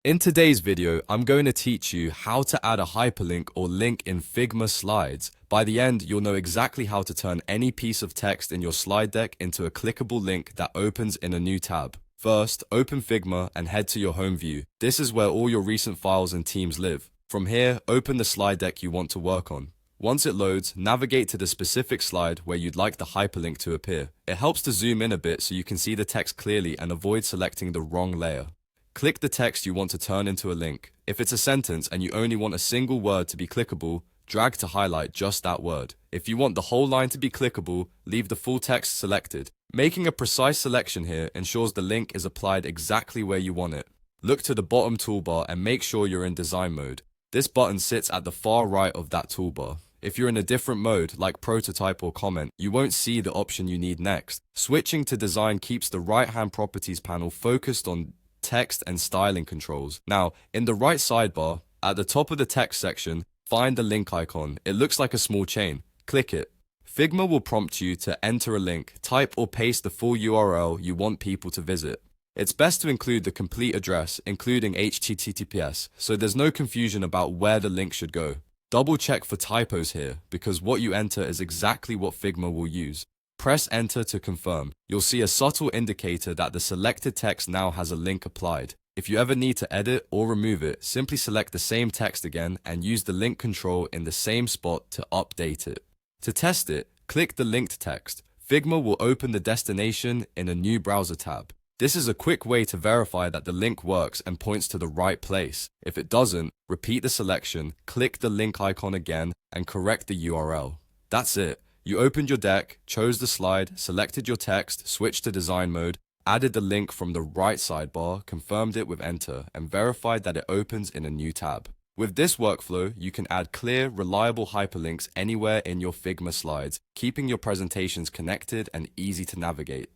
In today's video, I'm going to teach you how to add a hyperlink or link in Figma slides. By the end, you'll know exactly how to turn any piece of text in your slide deck into a clickable link that opens in a new tab. First, open Figma and head to your home view. This is where all your recent files and teams live. From here, open the slide deck you want to work on. Once it loads, navigate to the specific slide where you'd like the hyperlink to appear. It helps to zoom in a bit so you can see the text clearly and avoid selecting the wrong layer. Click the text you want to turn into a link. If it's a sentence and you only want a single word to be clickable, drag to highlight just that word. If you want the whole line to be clickable, leave the full text selected. Making a precise selection here ensures the link is applied exactly where you want it. Look to the bottom toolbar and make sure you're in design mode. This button sits at the far right of that toolbar. If you're in a different mode, like prototype or comment, you won't see the option you need next. Switching to design keeps the right-hand properties panel focused on text and styling controls. Now, in the right sidebar, at the top of the text section, find the link icon. It looks like a small chain. Click it. Figma will prompt you to enter a link, type or paste the full URL you want people to visit. It's best to include the complete address, including HTTPS, so there's no confusion about where the link should go. Double check for typos here, because what you enter is exactly what Figma will use. Press enter to confirm. You'll see a subtle indicator that the selected text now has a link applied. If you ever need to edit or remove it, simply select the same text again and use the link control in the same spot to update it. To test it, click the linked text. Figma will open the destination in a new browser tab. This is a quick way to verify that the link works and points to the right place. If it doesn't, repeat the selection, click the link icon again, and correct the URL. That's it. You opened your deck, chose the slide, selected your text, switched to design mode, added the link from the right sidebar, confirmed it with enter, and verified that it opens in a new tab. With this workflow, you can add clear, reliable hyperlinks anywhere in your Figma slides, keeping your presentations connected and easy to navigate.